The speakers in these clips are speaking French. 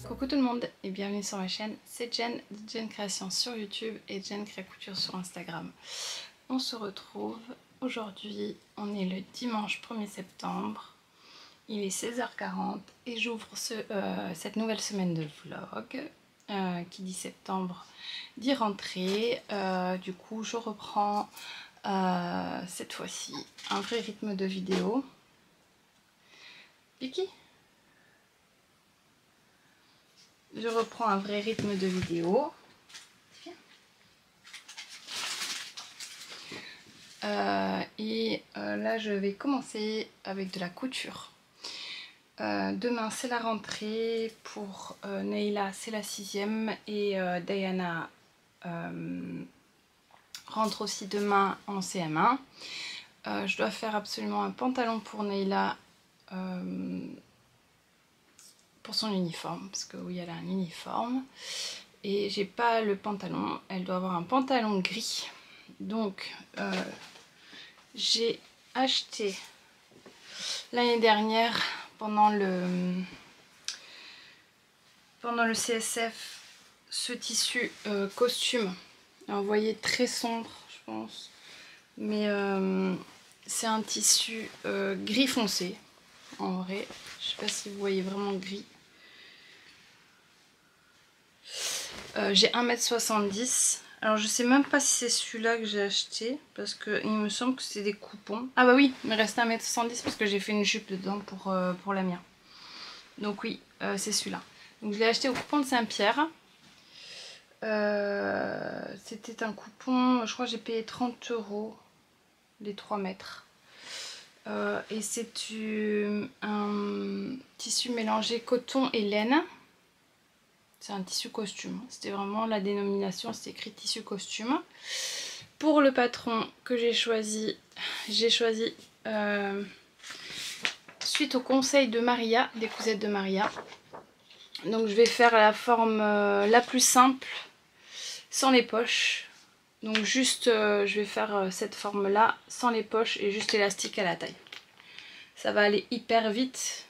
Coucou tout le monde et bienvenue sur ma chaîne, c'est Jen de Jen Création sur YouTube et Jen Crée Couture sur Instagram. On se retrouve aujourd'hui, on est le dimanche 1er septembre, il est 16h40 et j'ouvre cette nouvelle semaine de vlog. Qui dit septembre dit rentrée, du coup je reprends cette fois-ci un vrai rythme de vidéo. Vicky, je reprends un vrai rythme de vidéo. Là je vais commencer avec de la couture. Demain c'est la rentrée pour Neila, c'est la 6e et Diana rentre aussi demain en CM1. Je dois faire absolument un pantalon pour Neila pour son uniforme, parce que oui elle a un uniforme et j'ai pas le pantalon, elle doit avoir un pantalon gris. Donc j'ai acheté l'année dernière pendant le CSF ce tissu costume. Alors, vous voyez très sombre je pense, mais c'est un tissu gris foncé en vrai. Je sais pas si vous voyez vraiment gris. J'ai 1m70. Alors je sais même pas si c'est celui-là que j'ai acheté parce que il me semble que c'est des coupons. Ah bah oui, il me reste 1m70 parce que j'ai fait une jupe dedans pour la mienne. Donc oui, c'est celui-là. Donc je l'ai acheté au coupon de Saint-Pierre. C'était un coupon, je crois que j'ai payé 30 € les 3 mètres. Et c'est un tissu mélangé coton et laine. C'est un tissu costume, c'était vraiment la dénomination, c'était écrit tissu costume. Pour le patron que j'ai choisi suite au conseil de Maria, des cousettes de Maria. Donc je vais faire la forme la plus simple, sans les poches. Donc juste je vais faire cette forme là, sans les poches et juste élastique à la taille. Ça va aller hyper vite.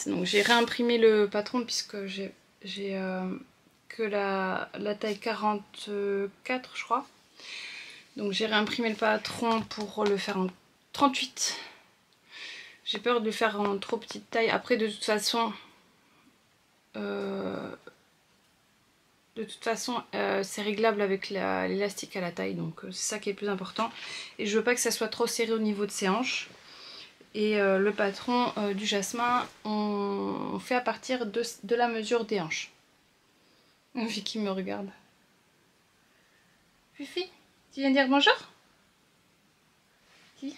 Donc j'ai réimprimé le patron puisque j'ai que la taille 44 je crois. Donc j'ai réimprimé le patron pour le faire en 38. J'ai peur de le faire en trop petite taille. Après de toute façon c'est réglable avec l'élastique à la taille, donc c'est ça qui est le plus important. Et je veux pas que ça soit trop serré au niveau de ses hanches. Et le patron du jasmin, on fait à partir de la mesure des hanches. Vicky me regarde. Fifi, tu viens dire bonjour? Viens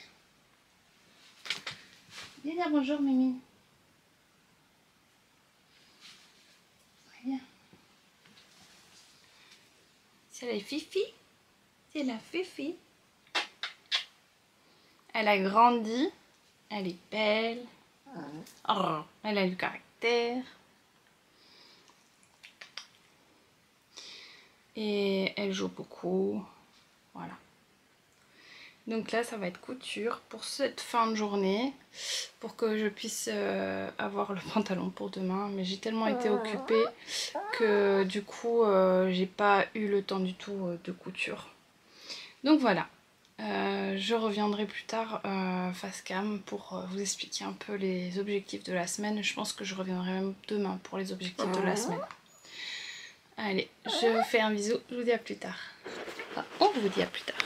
dire bonjour, Mimi. Viens. C'est la Fifi. C'est la Fifi. Elle a grandi. Elle est belle. Oh, elle a du caractère. Et elle joue beaucoup. Voilà. Donc là, ça va être couture pour cette fin de journée. Pour que je puisse avoir le pantalon pour demain. Mais j'ai tellement été occupée que du coup, j'ai pas eu le temps du tout de couture. Donc voilà. Je reviendrai plus tard face cam pour vous expliquer un peu les objectifs de la semaine. Je pense que je reviendrai même demain pour les objectifs de la semaine. Allez, je vous fais un bisou, je vous dis à plus tard. Enfin, on vous dit à plus tard.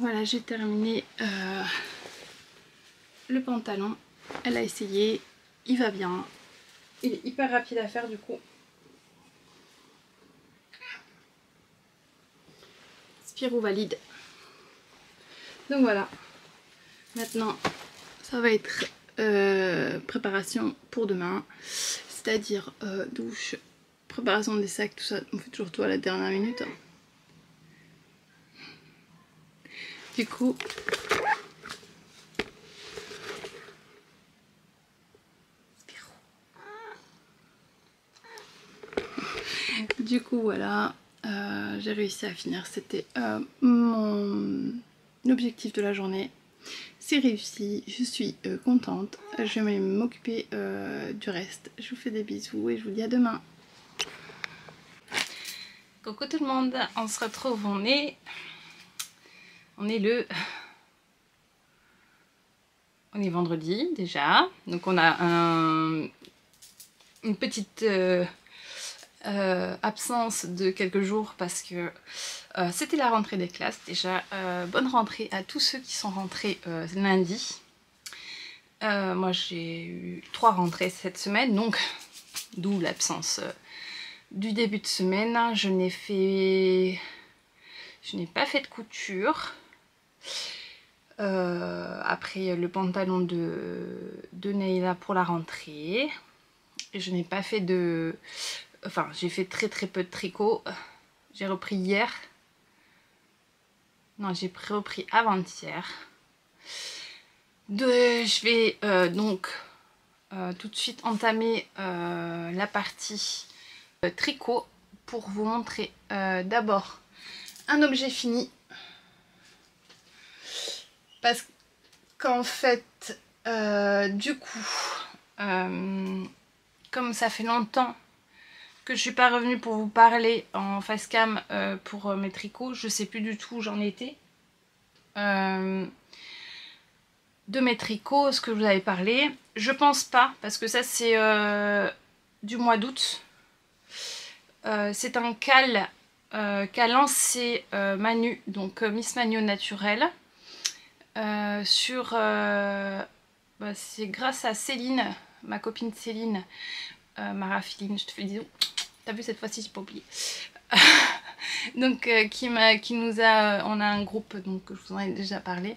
Voilà, j'ai terminé le pantalon. Elle a essayé, il va bien. Il est hyper rapide à faire du coup. Spirou valide. Donc voilà. Maintenant, ça va être préparation pour demain. C'est-à-dire douche, préparation des sacs, tout ça. On fait toujours tout à la dernière minute. Du coup... Du coup voilà, j'ai réussi à finir, c'était mon objectif de la journée. C'est réussi, je suis contente, je vais m'occuper du reste. Je vous fais des bisous et je vous dis à demain. Coucou tout le monde, on se retrouve, on est vendredi déjà, donc on a une petite... absence de quelques jours parce que c'était la rentrée des classes. Déjà bonne rentrée à tous ceux qui sont rentrés lundi. Moi j'ai eu 3 rentrées cette semaine, donc d'où l'absence du début de semaine. Je n'ai pas fait de couture. Après le pantalon de Neila pour la rentrée. Je n'ai pas fait de... Enfin, j'ai fait très peu de tricot. J'ai repris hier. Non, j'ai repris avant-hier. Je vais donc tout de suite entamer la partie tricot pour vous montrer d'abord un objet fini. Parce qu'en fait, du coup, comme ça fait longtemps que je suis pas revenue pour vous parler en face cam pour mes tricots, je sais plus du tout où j'en étais. De mes tricots, ce que je vous avais parlé, je pense pas, parce que ça c'est du mois d'août. C'est un cal qu'a lancé Manu, donc Miss Manu Naturel, sur... c'est grâce à Céline, ma copine Céline, Maraphiline, je te fais des bisous. T'as vu, cette fois-ci j'ai pas oublié. Donc qui nous a... On a un groupe, donc je vous en ai déjà parlé.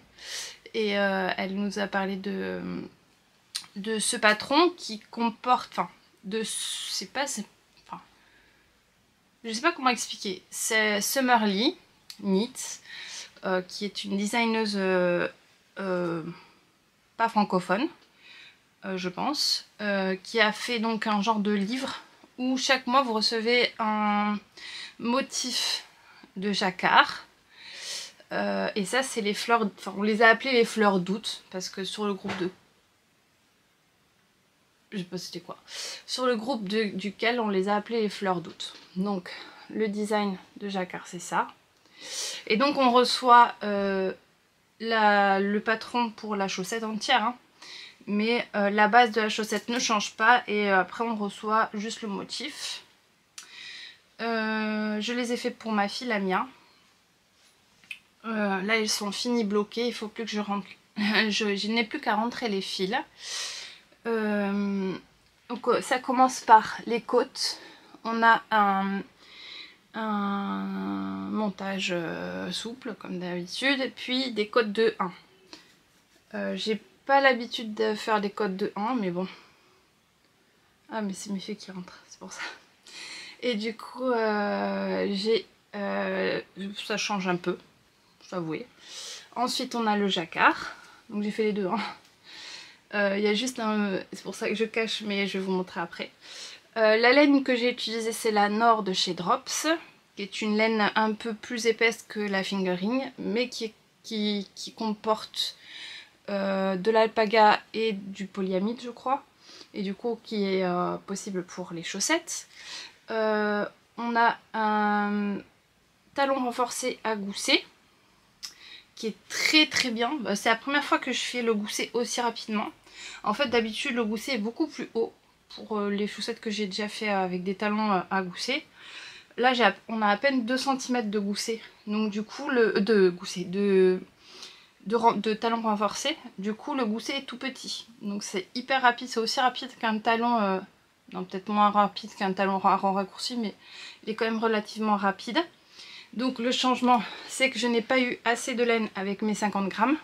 Et elle nous a parlé de ce patron qui comporte... Enfin, je sais pas comment expliquer. C'est Summerly Knit, qui est une designeuse pas francophone, je pense, qui a fait donc un genre de livre où chaque mois vous recevez un motif de jacquard. Et ça c'est les fleurs, enfin on les a appelées les fleurs d'août parce que sur le groupe de... Je sais pas c'était quoi. Sur le groupe duquel on les a appelées les fleurs d'août. Donc le design de jacquard c'est ça. Et donc on reçoit le patron pour la chaussette entière, hein. Mais la base de la chaussette ne change pas et après on reçoit juste le motif. Je les ai fait pour ma fille, la Mia. Là ils sont finis bloqués, il faut plus que je rentre. Je n'ai plus qu'à rentrer les fils. Donc ça commence par les côtes. On a un montage souple comme d'habitude, puis des côtes de 1. J'ai pas l'habitude de faire des côtes de 1, mais bon. Ah mais c'est mes filles qui rentrent, c'est pour ça. Et du coup ça change un peu, je dois avouer. Ensuite on a le jacquard, donc j'ai fait les deux, hein. Il y a juste un... C'est pour ça que je cache, mais je vais vous montrer après. La laine que j'ai utilisée c'est la Nord de chez Drops, qui est une laine un peu plus épaisse que la fingering, mais qui comporte de l'alpaga et du polyamide je crois, et du coup qui est possible pour les chaussettes. On a un talon renforcé à gousset qui est très bien. C'est la première fois que je fais le gousset aussi rapidement. En fait d'habitude le gousset est beaucoup plus haut pour les chaussettes que j'ai déjà fait avec des talons à gousset. Là on a à peine 2 cm de gousset, donc du coup de de talons renforcés. Du coup le gousset est tout petit. Donc c'est hyper rapide, c'est aussi rapide qu'un talon, non peut-être moins rapide qu'un talon raccourci, mais il est quand même relativement rapide. Donc le changement, c'est que je n'ai pas eu assez de laine avec mes 50 grammes.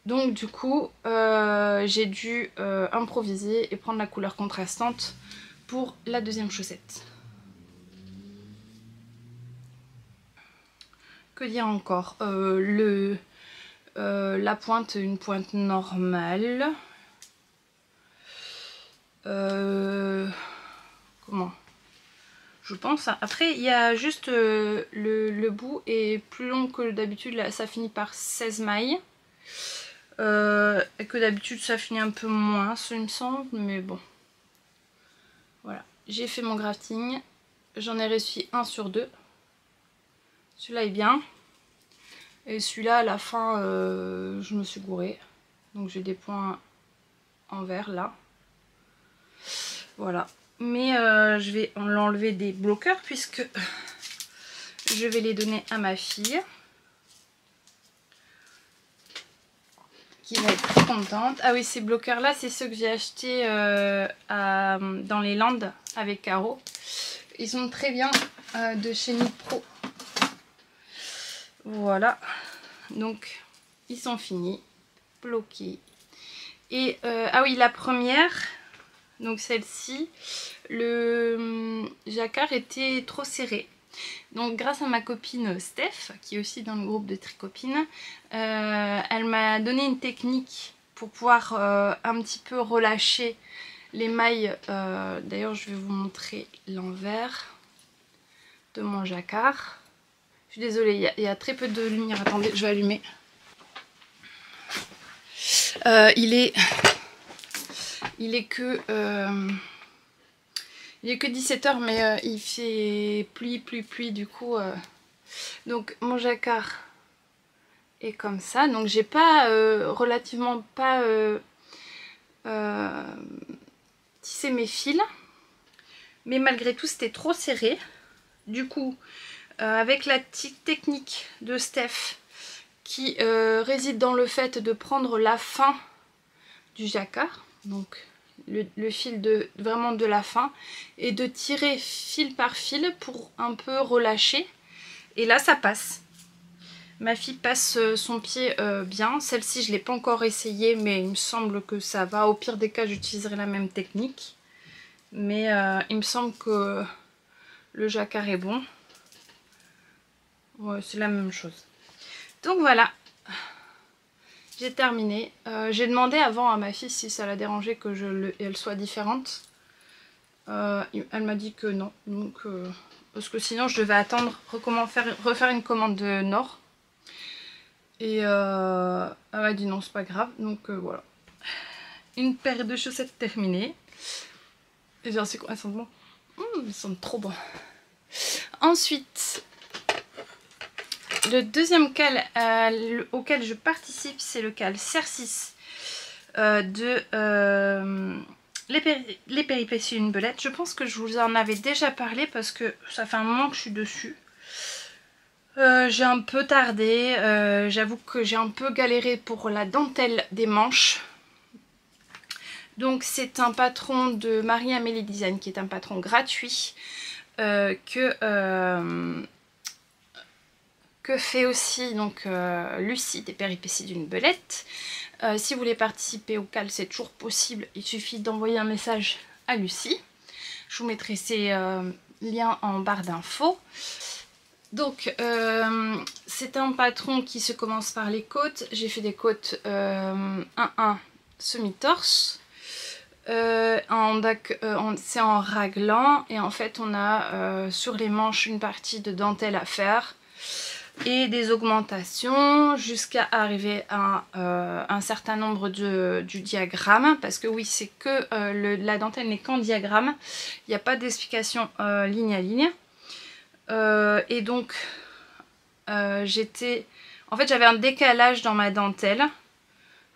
Donc du coup, j'ai dû improviser et prendre la couleur contrastante pour la deuxième chaussette. Que dire encore, la pointe, une pointe normale. Comment? Je pense. Après, il y a juste le bout est plus long que d'habitude. Là, ça finit par 16 mailles. Et que d'habitude, ça finit un peu moins, il me semble. Mais bon. Voilà. J'ai fait mon grafting. J'en ai réussi un sur deux. Celui-là est bien. Et celui-là, à la fin, je me suis gourée. Donc j'ai des points en vert là. Voilà. Mais je vais l'enlever des bloqueurs puisque je vais les donner à ma fille. Qui va être très contente. Ah oui, ces bloqueurs là, c'est ceux que j'ai achetés dans les Landes avec Caro. Ils sont très bien de chez Nipro. Voilà. Donc, ils sont finis. Bloqués. Et, ah oui, la première, donc celle-ci, le jacquard était trop serré. Donc grâce à ma copine Steph, qui est aussi dans le groupe de Tricopines, elle m'a donné une technique pour pouvoir un petit peu relâcher les mailles. D'ailleurs je vais vous montrer l'envers de mon jacquard. Je suis désolée, il y a très peu de lumière. Attendez, je vais allumer. Il est que 17 h, mais il fait pluie du coup. Donc mon jacquard est comme ça. Donc j'ai pas relativement pas tissé mes fils, mais malgré tout c'était trop serré. Du coup avec la petite technique de Steph qui réside dans le fait de prendre la fin du jacquard, donc le fil vraiment de la fin, et de tirer fil par fil pour un peu relâcher, et là ça passe. Ma fille passe son pied bien. Celle-ci je ne l'ai pas encore essayé, mais il me semble que ça va. Au pire des cas j'utiliserai la même technique, mais il me semble que le jacquard est bon. Ouais, c'est la même chose. Donc voilà, j'ai terminé. J'ai demandé avant à ma fille si ça la dérangeait que elle soit différente. Elle m'a dit que non. Donc, parce que sinon je devais attendre, refaire une commande de Nord. Et elle m'a dit non, c'est pas grave. Donc voilà. Une paire de chaussettes terminée. Et j'ai reçu quoi? Elles sont bons. Ils sont trop bons. Ensuite, le deuxième cal auquel je participe, c'est le cal Cercis de les péripéties d'une belette. Je pense que je vous en avais déjà parlé parce que ça fait un moment que je suis dessus. J'ai un peu tardé, j'avoue que j'ai un peu galéré pour la dentelle des manches. Donc c'est un patron de Marie-Amélie Design qui est un patron gratuit que fait aussi donc Lucie des péripéties d'une belette. Si vous voulez participer au cal, c'est toujours possible, il suffit d'envoyer un message à Lucie. Je vous mettrai ses liens en barre d'infos. Donc c'est un patron qui se commence par les côtes. J'ai fait des côtes 1-1 semi-torse. C'est en raglan, et en fait on a sur les manches une partie de dentelle à faire et des augmentations jusqu'à arriver à un certain nombre du diagramme, parce que oui, c'est que la dentelle n'est qu'en diagramme, il n'y a pas d'explication ligne à ligne. Et donc en fait j'avais un décalage dans ma dentelle.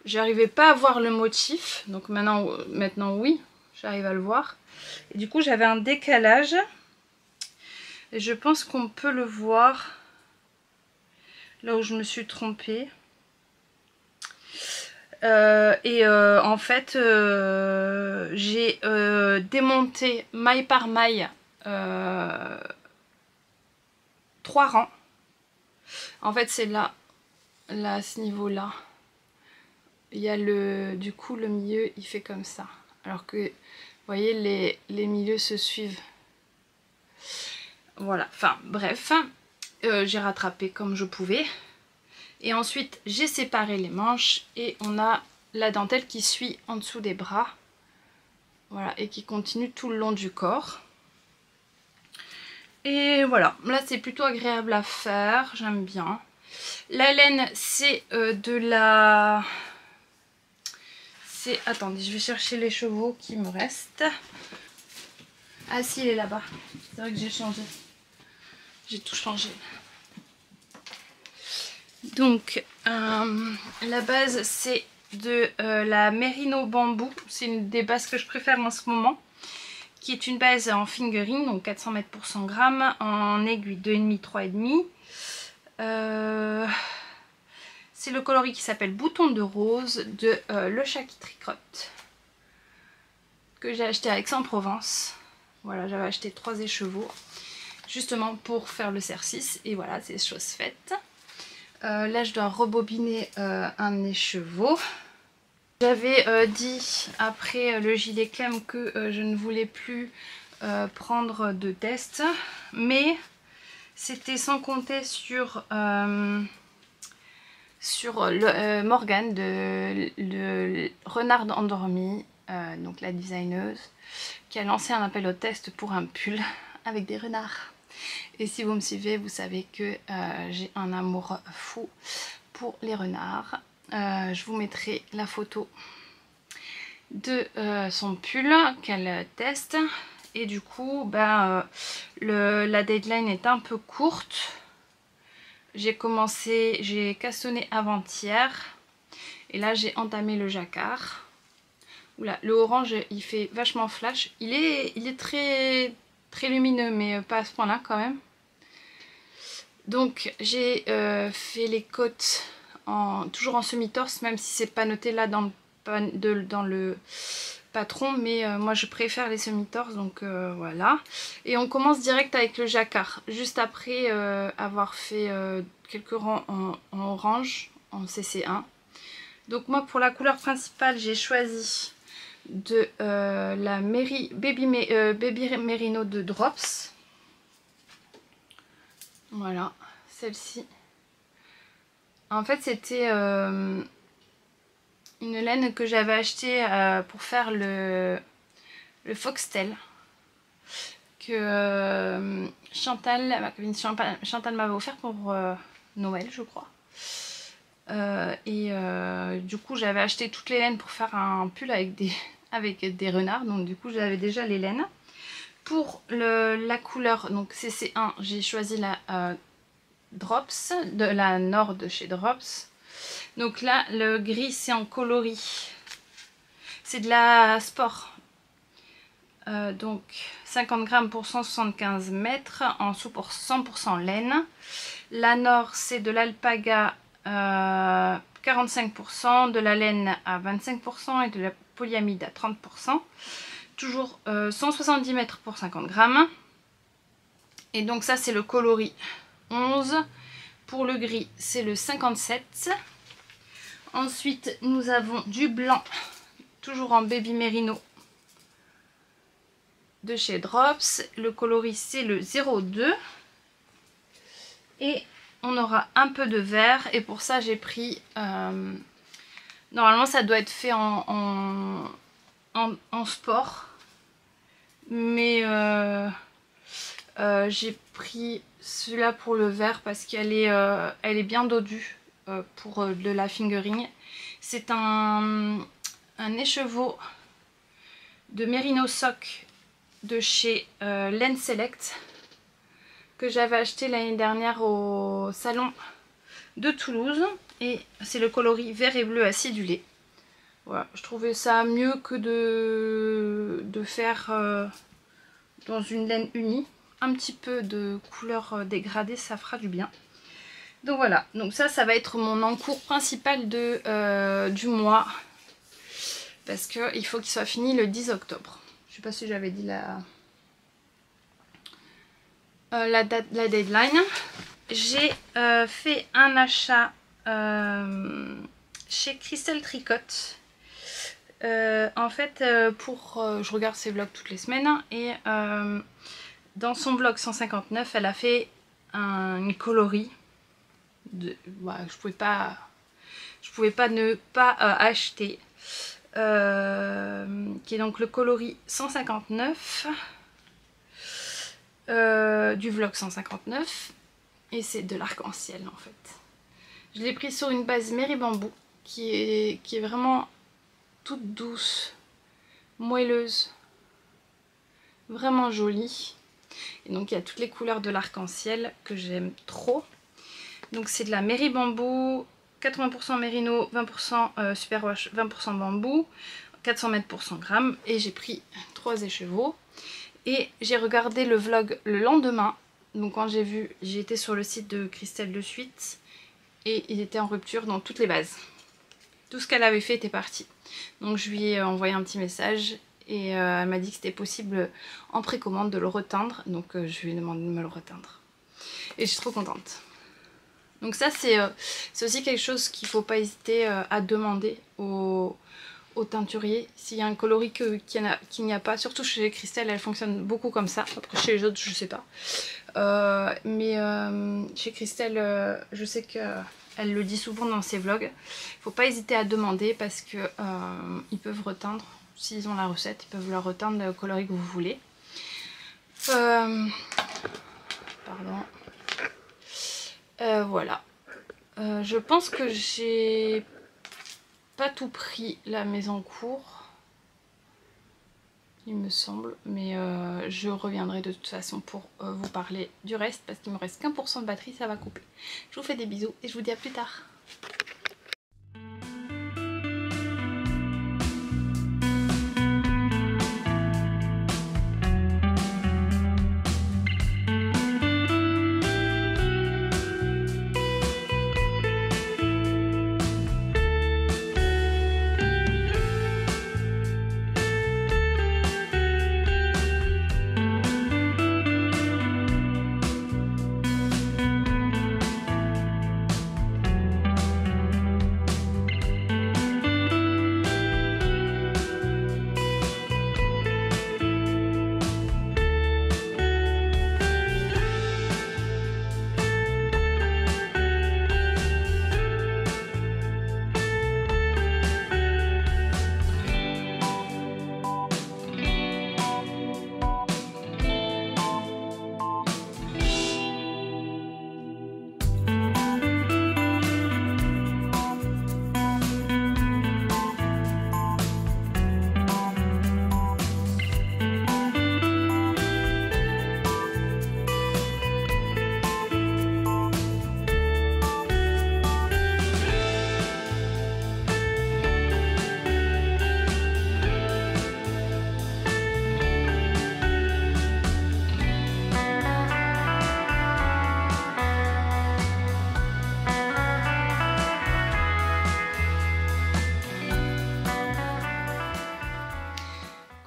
J'arrivais pas à voir le motif, donc maintenant oui, j'arrive à le voir. Et du coup j'avais un décalage, et je pense qu'on peut le voir là où je me suis trompée. En fait j'ai démonté maille par maille 3 rangs. En fait c'est là à ce niveau là il y a du coup le milieu il fait comme ça, alors que vous voyez les milieux se suivent. Voilà, enfin bref, j'ai rattrapé comme je pouvais. Et ensuite j'ai séparé les manches et on a la dentelle qui suit en dessous des bras. Voilà, et qui continue tout le long du corps. Et voilà, là c'est plutôt agréable à faire, j'aime bien. La laine c'est de la... Attendez, je vais chercher les chevaux qui me restent. Ah si, il est là-bas. C'est vrai que j'ai changé. J'ai tout changé. Donc, la base, c'est de la Merino Bambou. C'est une des bases que je préfère en ce moment. Qui est une base en fingering, donc 400 mètres pour 100 grammes. En aiguille 2,5, 3,5. C'est le coloris qui s'appelle Bouton de rose de Le Chat qui tricote. Que j'ai acheté à Aix-en-Provence. Voilà, j'avais acheté 3 écheveaux. Justement pour faire le cercis. Et voilà, c'est chose faite. Là je dois rebobiner un écheveau. J'avais dit après le gilet Clem que je ne voulais plus prendre de test, mais c'était sans compter sur Morgane de le renard endormi, donc la designeuse, qui a lancé un appel au test pour un pull avec des renards. Et si vous me suivez, vous savez que j'ai un amour fou pour les renards. Je vous mettrai la photo de son pull qu'elle teste. Et du coup, la deadline est un peu courte. J'ai cassonné avant-hier. Et là, j'ai entamé le jacquard. Oula, le orange, il fait vachement flash. Il est très lumineux, mais pas à ce point-là quand même. Donc j'ai fait les côtes toujours en semi-torse, même si c'est pas noté là dans le patron, mais moi je préfère les semi-torse, donc voilà. Et on commence direct avec le jacquard, juste après avoir fait quelques rangs en orange, en CC1. Donc moi pour la couleur principale, j'ai choisi de la Baby Merino de Drops. Voilà, celle-ci. En fait, c'était une laine que j'avais achetée pour faire le foxtail. Que Chantal, ma copine Chantal m'avait offert pour Noël, je crois. Du coup, j'avais acheté toutes les laines pour faire un pull avec des renards. Donc du coup, j'avais déjà les laines. Pour la couleur, donc CC1, j'ai choisi la Drops, de la Nord de chez Drops. Donc là, le gris, c'est en coloris. C'est de la Sport. Donc 50 grammes pour 175 mètres, en dessous pour 100% laine. La Nord, c'est de l'alpaga 45%, de la laine à 25% et de la polyamide à 30%. Toujours 170 mètres pour 50 grammes. Et donc ça c'est le coloris 11. Pour le gris c'est le 57. Ensuite nous avons du blanc, toujours en Baby Merino de chez Drops. Le coloris c'est le 02. Et on aura un peu de vert. Et pour ça j'ai pris... normalement ça doit être fait en sport. Mais j'ai pris celui-là pour le vert parce qu'elle est bien dodue pour de la fingering. C'est un écheveau de Merino Sock de chez Laine Select que j'avais acheté l'année dernière au salon de Toulouse. Et c'est le coloris vert et bleu acidulé. Voilà, je trouvais ça mieux que de faire dans une laine unie. Un petit peu de couleur dégradée, ça fera du bien. Donc voilà, donc ça va être mon encours principal du mois. Parce qu'il faut qu'il soit fini le 10 octobre. Je sais pas si j'avais dit la deadline. J'ai fait un achat chez Christelle Tricotte. En fait, je regarde ses vlogs toutes les semaines et dans son vlog 159, elle a fait une coloris. Voilà, je pouvais pas ne pas acheter. Qui est donc le coloris 159 du vlog 159 et c'est de l'arc-en-ciel en fait. Je l'ai pris sur une base Mairie Bambou qui est vraiment toute douce, moelleuse, vraiment jolie. Et donc il y a toutes les couleurs de l'arc-en-ciel que j'aime trop. Donc c'est de la Mairie Bambou, 80% mérino, 20% superwash, 20% bambou, 400 mètres pour 100 grammes. Et j'ai pris 3 écheveaux. Et j'ai regardé le vlog le lendemain. Donc quand j'ai été sur le site de Christelle de suite. Et il était en rupture dans toutes les bases. Tout ce qu'elle avait fait était parti. Donc je lui ai envoyé un petit message. Et elle m'a dit que c'était possible en précommande de le reteindre. Donc je lui ai demandé de me le reteindre. Et je suis trop contente. Donc ça c'est aussi quelque chose qu'il ne faut pas hésiter à demander au teinturier. S'il y a un coloris qu'il n'y a pas, surtout chez Christelle elle fonctionne beaucoup comme ça. Après chez les autres je sais pas. Mais chez Christelle je sais qu'elle le dit souvent dans ses vlogs. Il ne faut pas hésiter à demander parce que ils peuvent reteindre. S'ils ont la recette, ils peuvent leur reteindre le coloris que vous voulez. Pardon. Voilà. Je pense que j'ai pas tout pris la mise en cours. Il me semble. Mais je reviendrai de toute façon pour vous parler du reste. Parce qu'il me reste qu'1% de batterie, ça va couper. Je vous fais des bisous et je vous dis à plus tard.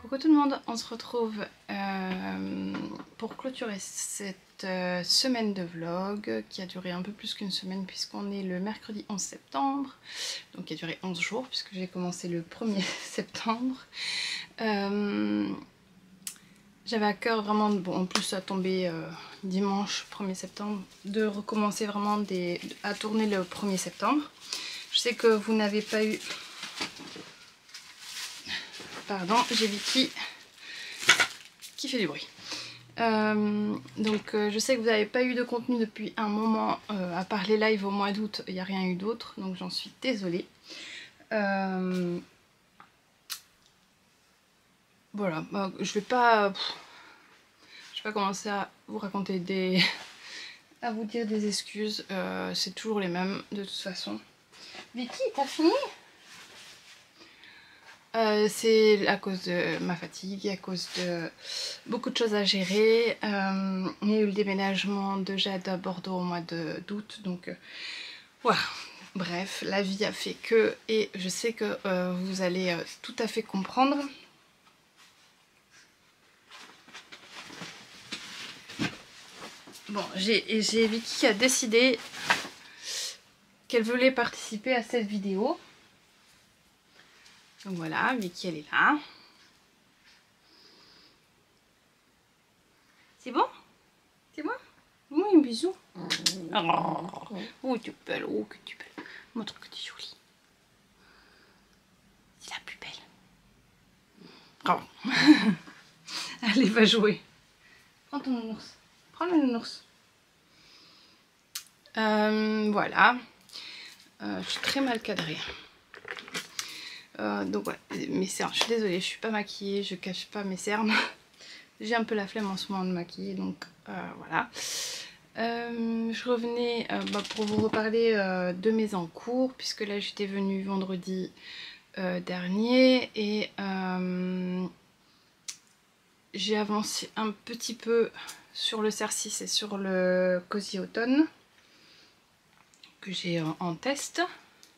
Coucou tout le monde, on se retrouve pour clôturer cette semaine de vlog qui a duré un peu plus qu'une semaine puisqu'on est le mercredi 11 septembre, donc qui a duré 11 jours puisque j'ai commencé le 1er septembre. J'avais à cœur vraiment, bon en plus ça tombait dimanche 1er septembre, de recommencer vraiment à tourner le 1er septembre. Je sais que vous n'avez pas eu... Pardon, j'ai Vicky qui fait du bruit. Donc je sais que vous n'avez pas eu de contenu depuis un moment, à part les lives au mois d'août, il n'y a rien eu d'autre, donc j'en suis désolée. Voilà, je vais pas commencer à vous raconter à vous dire des excuses, c'est toujours les mêmes de toute façon. Vicky, t'as fini ? C'est à cause de ma fatigue, à cause de beaucoup de choses à gérer. Il y a eu le déménagement de Jade à Bordeaux au mois d'août, donc voilà. Bref, la vie a fait que, et je sais que vous allez tout à fait comprendre. Bon, j'ai Vicky qui a décidé qu'elle voulait participer à cette vidéo. Donc voilà, Vicky elle est là. C'est bon? C'est bon? Oui, un bisou. Oh, tu es belle, oh que tu es belle. Montre que tu es jolie. C'est la plus belle. Oh. Allez, va jouer. Prends ton nounours. Prends le nounours. Voilà. Je suis très mal cadrée. Donc voilà, mes cernes, je suis désolée, je suis pas maquillée, je cache pas mes cernes. J'ai un peu la flemme en ce moment de maquiller, donc voilà. Je revenais pour vous reparler de mes encours, puisque là j'étais venue vendredi dernier et j'ai avancé un petit peu sur le Cercis et sur le Cosy Automne que j'ai en test.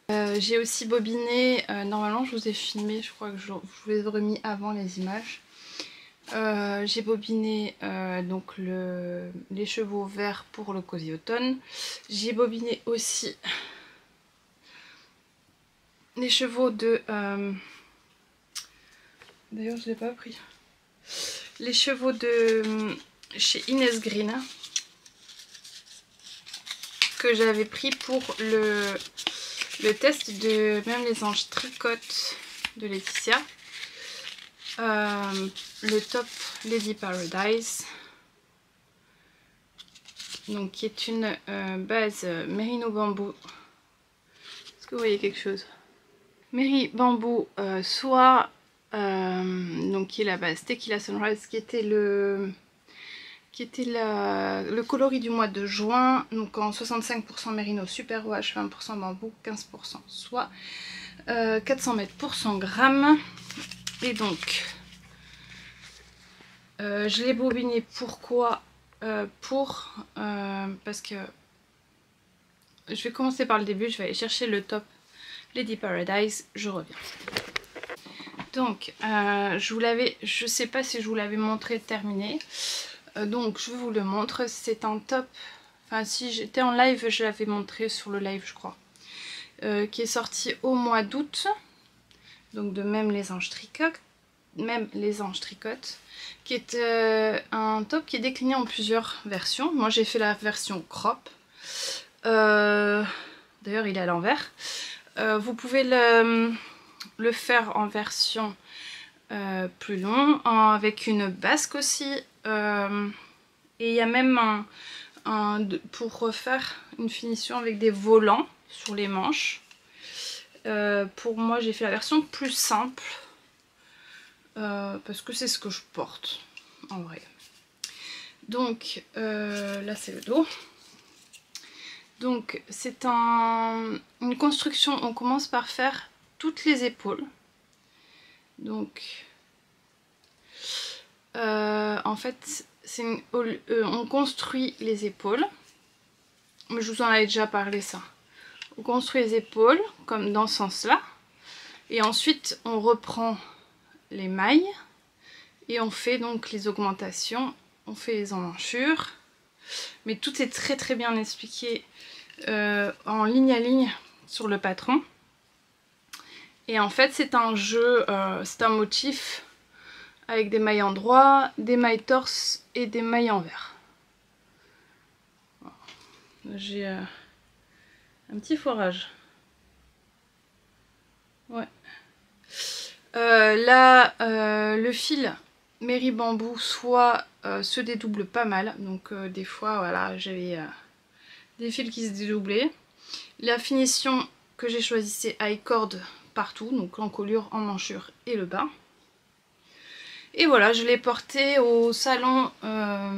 J'ai aussi bobiné, normalement je vous ai filmé, je crois que je vous ai remis avant les images. J'ai bobiné donc les chevaux verts pour le Cosy Automne. J'ai bobiné aussi les chevaux de... D'ailleurs je ne l'ai pas pris. Les chevaux de chez Inès Green que j'avais pris pour le test de Même les anges tricotent de Laetitia. Le top Lady Paradise, donc qui est une base Merino bambou. Est-ce que vous voyez quelque chose? Merino bambou soie, donc qui est la base Tequila Sunrise, qui était le coloris du mois de juin, donc en 65% Merino Super Wash, 20% bambou, 15% soie, 400 mètres pour 100 grammes. Et donc je l'ai bobiné, pourquoi parce que je vais commencer par le début, je vais aller chercher le top Lady Paradise, je reviens. Donc je sais pas si je vous l'avais montré terminé, donc je vous le montre. C'est un top, enfin si j'étais en live je l'avais montré sur le live je crois, qui est sorti au mois d'août, donc de Même les anges tricotent, qui est un top qui est décliné en plusieurs versions. Moi j'ai fait la version crop, d'ailleurs il est à l'envers. Vous pouvez le faire en version plus long, avec une basque aussi, et il y a même pour refaire une finition avec des volants sur les manches. Pour moi j'ai fait la version plus simple, parce que c'est ce que je porte en vrai. Donc là c'est le dos. Donc c'est une construction, on commence par faire toutes les épaules. Donc en fait on construit les épaules, mais je vous en avais déjà parlé ça. On construit les épaules comme dans ce sens là, et ensuite on reprend les mailles et on fait donc les augmentations, on fait les emmanchures, mais tout est très très bien expliqué en ligne à ligne sur le patron. Et en fait c'est un jeu, c'est un motif avec des mailles endroit, des mailles torse et des mailles envers. J'ai un petit forage. Ouais. Là le fil Merino bambou soit se dédouble pas mal, donc des fois voilà j'avais des fils qui se dédoublaient. La finition que j'ai choisie c'est high cord partout, donc l'encolure, en manchure et le bas. Et voilà, je l'ai porté au salon, pas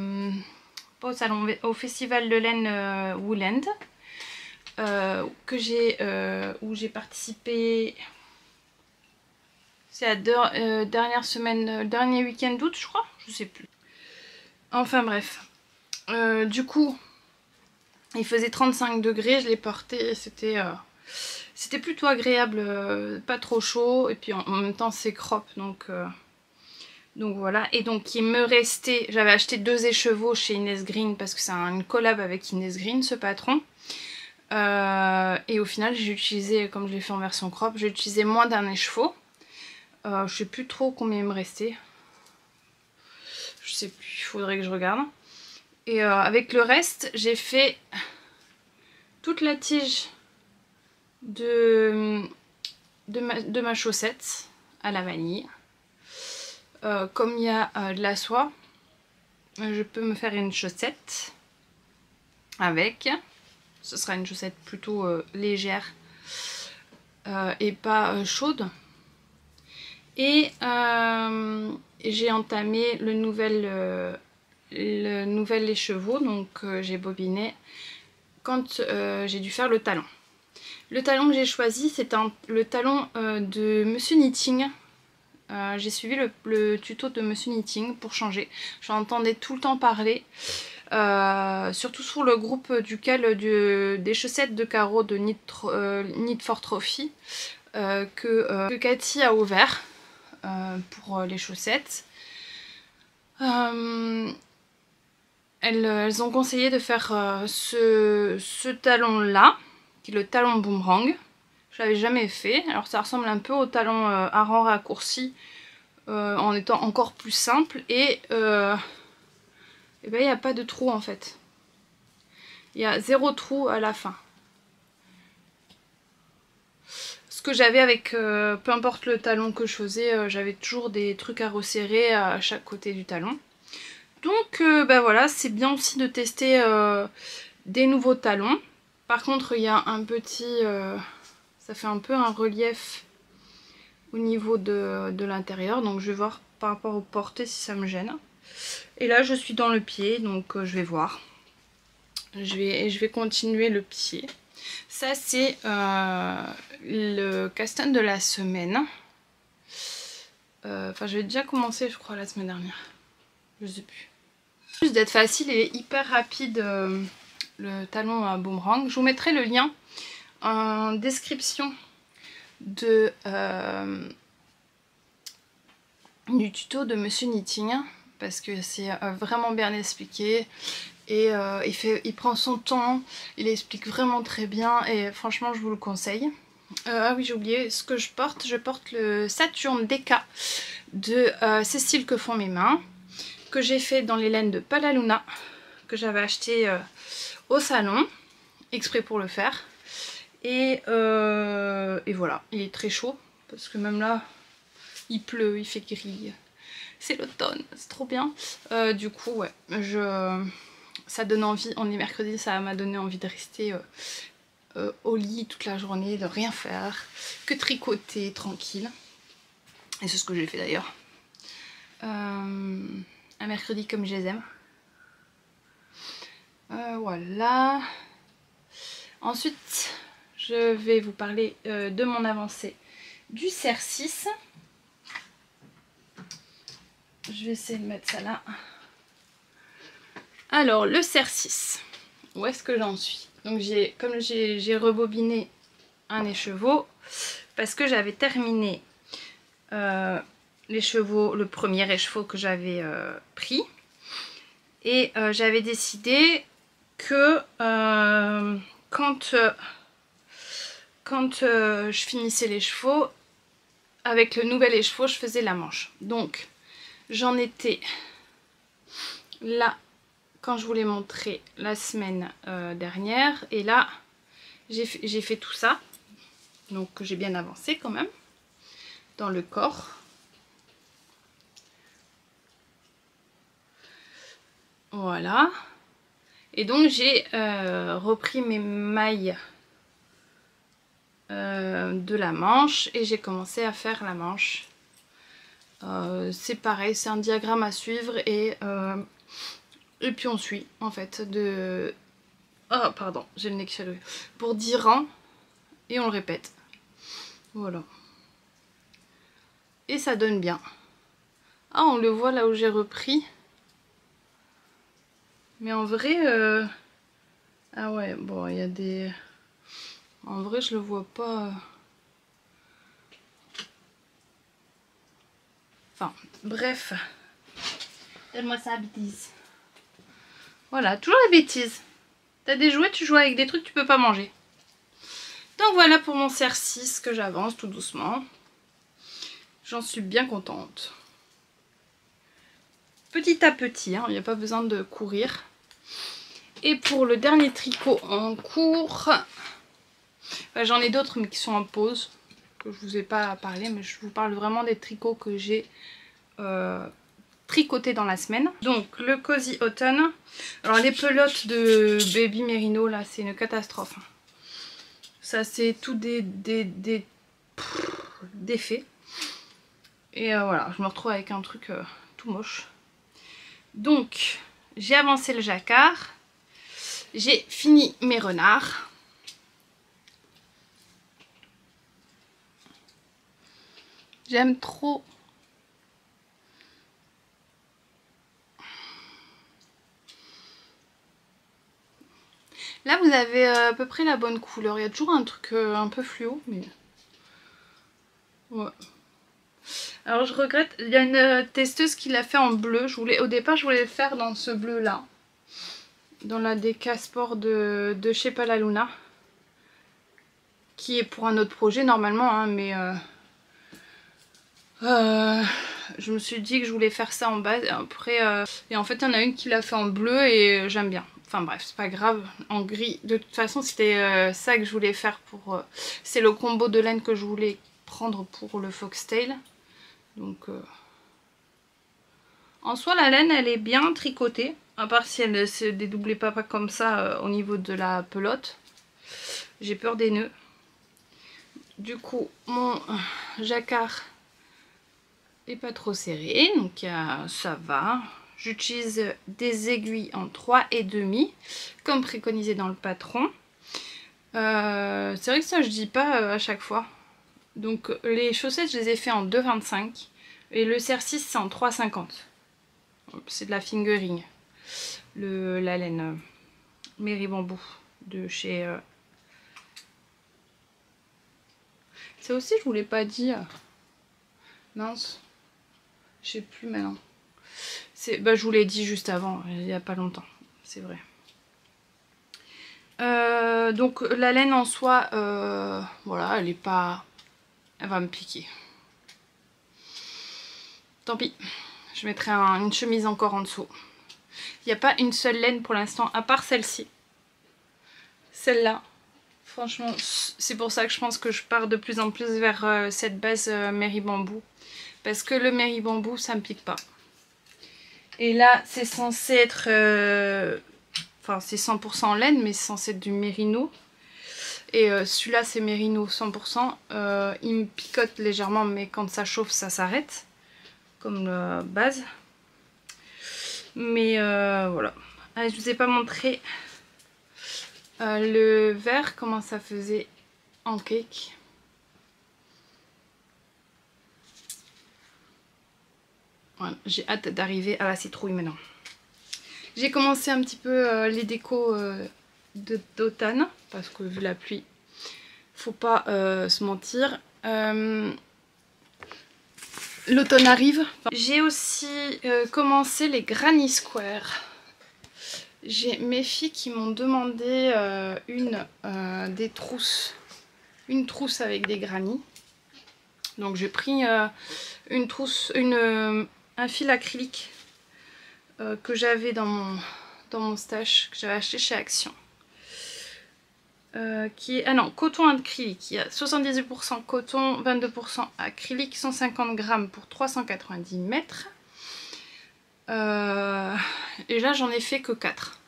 au salon, au festival de laine Woolend, où j'ai participé C'est la dernière semaine, dernier week-end d'août je crois, je sais plus. Enfin bref, du coup il faisait 35 degrés, je l'ai porté et c'était plutôt agréable, pas trop chaud et puis en même temps c'est crop donc voilà. Et donc il me restait, j'avais acheté 2 écheveaux chez Inès Green parce que c'est une collab avec Inès Green ce patron. Et au final j'ai utilisé, comme je l'ai fait en version crop, j'ai utilisé moins d'un écheveau. Je sais plus trop combien il me restait. Je sais plus, il faudrait que je regarde. Et avec le reste, j'ai fait toute la tige de ma chaussette à la vanille. Comme il y a de la soie, je peux me faire une chaussette avec. Ce sera une chaussette plutôt légère et pas chaude. Et j'ai entamé le nouvel écheveau, donc j'ai bobiné quand j'ai dû faire le talon. Le talon que j'ai choisi, c'est le talon de Monsieur Knitting. J'ai suivi le tuto de Monsieur Knitting pour changer. J'entendais tout le temps parler, surtout sur le groupe duquel des chaussettes de carreaux de Knit for Trophy que Cathy a ouvert pour les chaussettes. Elles ont conseillé de faire ce talon là, qui est le talon boomerang. Je l'avais jamais fait. Alors ça ressemble un peu au talon à rang raccourci en étant encore plus simple et ben il n'y a pas de trou en fait. Il y a 0 trou à la fin. Ce que j'avais avec peu importe le talon que je faisais, j'avais toujours des trucs à resserrer à chaque côté du talon. Donc ben voilà, c'est bien aussi de tester des nouveaux talons. Par contre il y a un petit... ça fait un peu un relief au niveau de l'intérieur. Donc je vais voir par rapport au porté si ça me gêne. Et là je suis dans le pied, donc je vais voir. Je vais continuer le pied. Ça c'est le cast-on de la semaine. Enfin j'avais déjà commencé je crois la semaine dernière. Je sais plus. Juste d'être facile et hyper rapide le talon à boomerang. Je vous mettrai le lien en description du tuto de Monsieur Knitting parce que c'est vraiment bien expliqué et il prend son temps, il explique vraiment très bien et franchement je vous le conseille. Ah oui j'ai oublié ce que je porte le Saturne DK de Cécile que font mes mains, que j'ai fait dans les laines de Palaluna, que j'avais acheté au salon, exprès pour le faire. Et voilà, il est très chaud, parce que même là, il pleut, il fait gris. C'est l'automne, c'est trop bien. Du coup, ouais, ça donne envie, on est mercredi, ça m'a donné envie de rester au lit toute la journée, de rien faire, que tricoter tranquille. Et c'est ce que j'ai fait d'ailleurs. Un mercredi comme je les aime. Voilà. Ensuite, je vais vous parler de mon avancée du cerf 6. Je vais essayer de mettre ça là. Alors, le cerf 6. Où est-ce que j'en suis? Donc, comme j'ai rebobiné un écheveau, parce que j'avais terminé l'écheveau, le premier écheveau que j'avais pris. Et j'avais décidé que quand je finissais l'écheveau, avec le nouvel écheveau, je faisais la manche. Donc, j'en étais là quand je vous l'ai montré la semaine dernière. Et là, j'ai fait tout ça. Donc, j'ai bien avancé quand même dans le corps. Voilà. Et donc, j'ai repris mes mailles de la manche et j'ai commencé à faire la manche. C'est pareil, c'est un diagramme à suivre et puis on suit en fait oh pardon, j'ai le nez qui fait le... pour 10 rangs et on le répète. Voilà. Et ça donne bien. Ah, on le voit là où j'ai repris. Mais en vrai... Ah ouais, bon, il y a des... En vrai, je le vois pas... Enfin, bref. Donne-moi ça, bêtise. Voilà, toujours la bêtise. T'as des jouets, tu joues avec des trucs que tu peux pas manger. Donc voilà pour mon CR6 que j'avance tout doucement. J'en suis bien contente. Petit à petit, hein, il n'y a pas besoin de courir. Et pour le dernier tricot en cours, j'en ai d'autres mais qui sont en pause, que je vous ai pas parlé, mais je vous parle vraiment des tricots que j'ai tricotés dans la semaine. Donc le Cozy Autumn. Alors les pelotes de Baby Merino là, c'est une catastrophe. Ça c'est tout des faits. Et voilà, je me retrouve avec un truc tout moche. Donc j'ai avancé le jacquard. J'ai fini mes renards. J'aime trop. Là vous avez à peu près la bonne couleur. Il y a toujours un truc un peu fluo, mais... Ouais. Alors je regrette, il y a une testeuse qui l'a fait en bleu. Au départ je voulais le faire dans ce bleu là. Dans la Deca Sport de chez Palaluna. Qui est pour un autre projet normalement, hein, mais... je me suis dit que je voulais faire ça en base. Après, et en fait il y en a une qui l'a fait en bleu et j'aime bien. Enfin bref, c'est pas grave. En gris, de toute façon c'était ça que je voulais faire pour... c'est le combo de laine que je voulais prendre pour le foxtail. Donc en soi la laine elle est bien tricotée. À part si elle ne se dédoublait pas comme ça au niveau de la pelote. J'ai peur des nœuds. Du coup mon jacquard est pas trop serré, donc ça va. J'utilise des aiguilles en 3,5 comme préconisé dans le patron. C'est vrai que ça je dis pas à chaque fois. Donc les chaussettes je les ai fait en 2,25 et le CR6 c'est en 3,50. C'est de la fingering. La laine Mary Bamboo de chez... Ça aussi je vous l'ai pas dit. Mince. Je sais plus maintenant. Bah, je vous l'ai dit juste avant, il n'y a pas longtemps, c'est vrai. Donc la laine en soi, voilà, elle est pas... Elle va me piquer. Tant pis, je mettrai une chemise encore en dessous. Il n'y a pas une seule laine pour l'instant, à part celle-ci. Celle-là, franchement, c'est pour ça que je pense que je pars de plus en plus vers cette base Mary Bamboo. Parce que le Mary Bamboo, ça me pique pas. Et là, c'est censé être... Enfin, c'est 100% laine, mais c'est censé être du mérino. Et celui-là, c'est mérino 100%. Il me picote légèrement, mais quand ça chauffe, ça s'arrête. Comme la base. Mais voilà. Allez, je vous ai pas montré le vert, comment ça faisait en cake. Voilà, j'ai hâte d'arriver à la citrouille maintenant. J'ai commencé un petit peu les décos d'automne, parce que vu la pluie, faut pas se mentir. L'automne arrive. J'ai aussi commencé les Granny Square. J'ai mes filles qui m'ont demandé des trousses. Une trousse avec des granny. Donc j'ai pris une trousse, un fil acrylique que j'avais dans mon stash, que j'avais acheté chez Action. Qui est, ah non, coton acrylique. Il y a 78% coton, 22% acrylique, 150 grammes pour 390 mètres. Et là j'en ai fait que 4.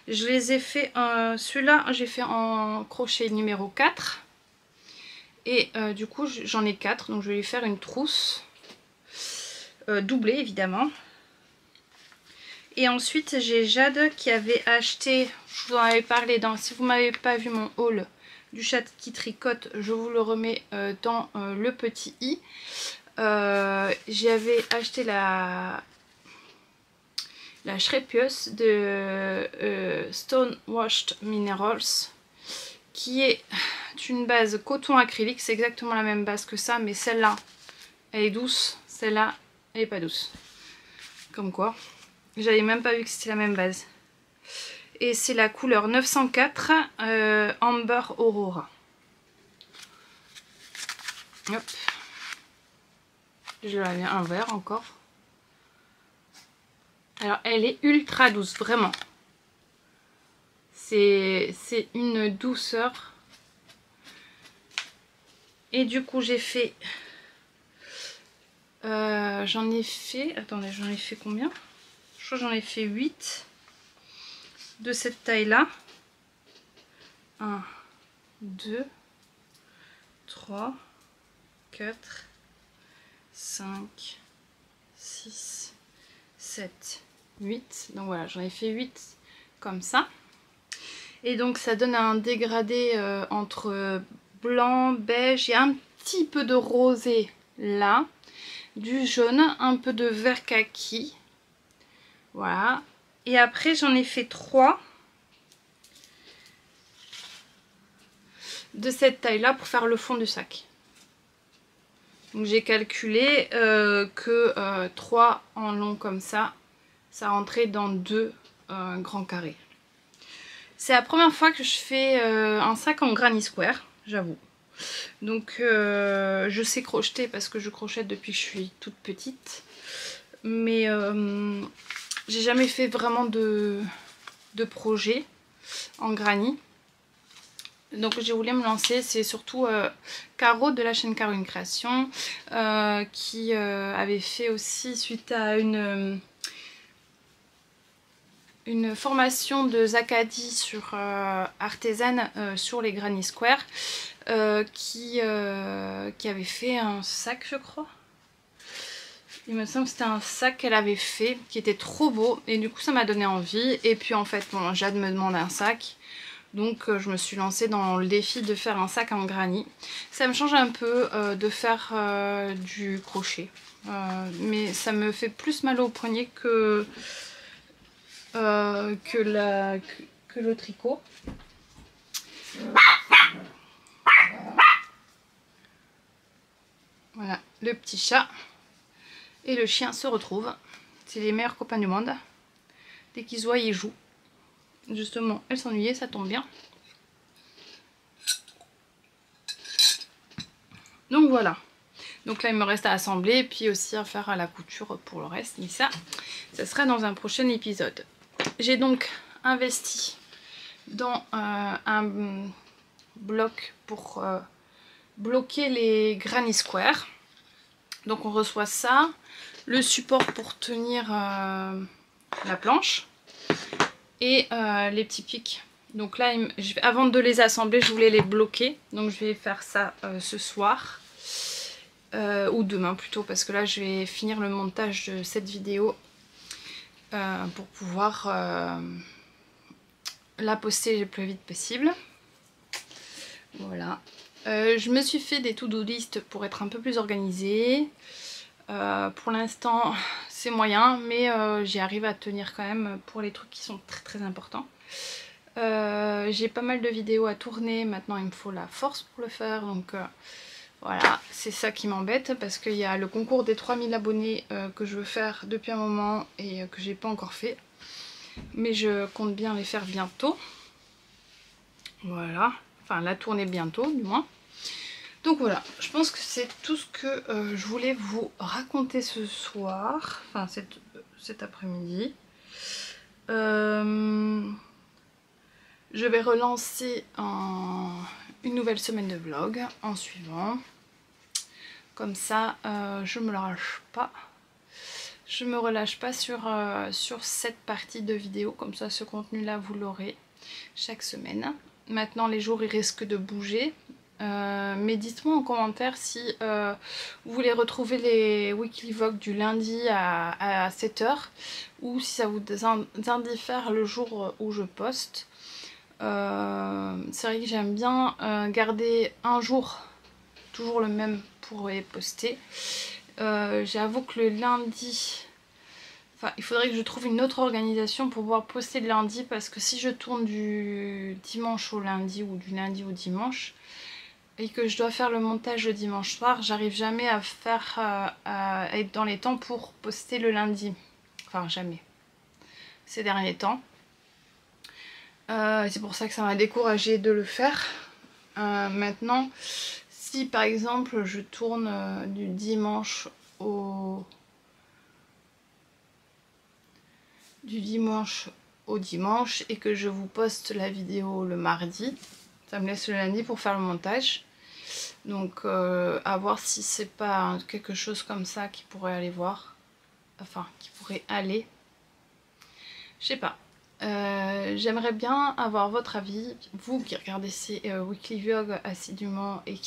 Je les ai fait, celui-là j'ai fait en crochet numéro 4. Et du coup j'en ai 4, donc je vais lui faire une trousse doublée évidemment. Et ensuite j'ai Jade qui avait acheté, je vous en avais parlé si vous m'avez pas vu mon haul du chat qui tricote, je vous le remets dans le petit i. J'avais acheté la Shreppius de Stone Washed Minerals, qui est une base coton acrylique. C'est exactement la même base que ça, mais celle-là elle est douce, celle-là elle est pas douce. Comme quoi, j'avais même pas vu que c'était la même base. Et c'est la couleur 904 Amber Aurora. Hop. Je la mets un vert encore. Alors elle est ultra douce, vraiment. C'est une douceur. Et du coup j'ai fait... j'en ai fait... Attendez, j'en ai fait combien? Je crois que j'en ai fait 8 de cette taille-là. 1, 2, 3, 4, 5, 6, 7, 8. Donc voilà, j'en ai fait 8 comme ça. Et donc ça donne un dégradé entre blanc, beige. Il y a un petit peu de rosé là. Du jaune, un peu de vert kaki. Voilà. Et après j'en ai fait 3 de cette taille là pour faire le fond du sac. Donc j'ai calculé que 3 en long comme ça rentrait dans 2 grands carrés. C'est la première fois que je fais un sac en granny square, j'avoue. Donc je sais crocheter parce que je crochète depuis que je suis toute petite. Mais j'ai jamais fait vraiment de projet en granny. Donc j'ai voulu me lancer, c'est surtout Caro de la chaîne Caro une création qui avait fait aussi suite à une formation de Zakadi sur artisane sur les granny square qui avait fait un sac, je crois. Il me semble que c'était un sac qu'elle avait fait qui était trop beau et du coup ça m'a donné envie. Et puis en fait bon, Jade me demande un sac. Donc je me suis lancée dans le défi de faire un sac en granny. Ça me change un peu de faire du crochet. Mais ça me fait plus mal au poignet que le tricot. Voilà, le petit chat et le chien se retrouvent. C'est les meilleurs copains du monde. Dès qu'ils se voient, ils jouent. Justement, elle s'ennuyait, ça tombe bien. Donc voilà. Donc là, il me reste à assembler et puis aussi à faire à la couture pour le reste. Mais ça sera dans un prochain épisode. J'ai donc investi dans un bloc pour bloquer les granny square. Donc on reçoit ça, le support pour tenir la planche et les petits pics. Donc là, avant de les assembler, je voulais les bloquer. Donc je vais faire ça ce soir. Ou demain plutôt, parce que là je vais finir le montage de cette vidéo pour pouvoir la poster le plus vite possible. Voilà. Je me suis fait des to-do list pour être un peu plus organisée. Pour l'instant c'est moyen, mais j'y arrive à tenir quand même pour les trucs qui sont très très importants. J'ai pas mal de vidéos à tourner, maintenant il me faut la force pour le faire, donc voilà, c'est ça qui m'embête parce qu'il y a le concours des 3000 abonnés que je veux faire depuis un moment et que j'ai pas encore fait, mais je compte bien les faire bientôt. Voilà, enfin la tournée bientôt du moins. Donc voilà, je pense que c'est tout ce que je voulais vous raconter ce soir, enfin cet après-midi. Je vais relancer une nouvelle semaine de vlog en suivant. Comme ça, je me lâche pas. Je me relâche pas sur cette partie de vidéo. Comme ça, ce contenu-là, vous l'aurez chaque semaine. Maintenant, les jours, ils risquent de bouger. Mais dites-moi en commentaire si vous voulez retrouver les weekly vlogs du lundi à 7 h ou si ça vous indiffère le jour où je poste. C'est vrai que j'aime bien garder un jour toujours le même pour les poster. J'avoue que le lundi... Enfin, il faudrait que je trouve une autre organisation pour pouvoir poster le lundi, parce que si je tourne du dimanche au lundi ou du lundi au dimanche et que je dois faire le montage le dimanche soir, j'arrive jamais à faire à être dans les temps pour poster le lundi. Enfin, jamais. Ces derniers temps. C'est pour ça que ça m'a découragée de le faire. Maintenant, si par exemple je tourne du dimanche au... dimanche et que je vous poste la vidéo le mardi, ça me laisse le lundi pour faire le montage. Donc à voir si c'est pas quelque chose comme ça qui pourrait aller voir, enfin qui pourrait aller, je sais pas. J'aimerais bien avoir votre avis, vous qui regardez ces weekly vlogs assidûment et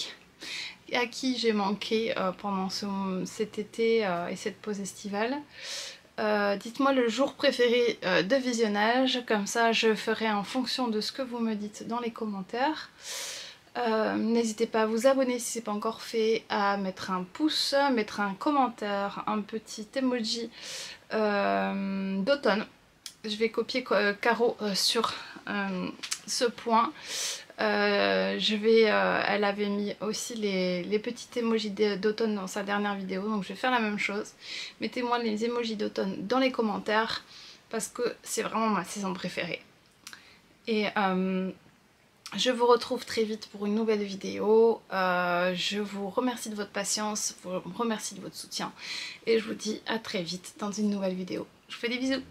à qui j'ai manqué pendant cet été et cette pause estivale. Dites-moi le jour préféré de visionnage, comme ça je ferai en fonction de ce que vous me dites dans les commentaires. N'hésitez pas à vous abonner si ce n'est pas encore fait, à mettre un pouce, mettre un commentaire, un petit emoji d'automne. Je vais copier Caro sur ce point. Elle avait mis aussi les petits emojis d'automne dans sa dernière vidéo, donc je vais faire la même chose. Mettez-moi les emojis d'automne dans les commentaires parce que c'est vraiment ma saison préférée. Et je vous retrouve très vite pour une nouvelle vidéo. Je vous remercie de votre patience, je vous remercie de votre soutien et je vous dis à très vite dans une nouvelle vidéo. Je vous fais des bisous.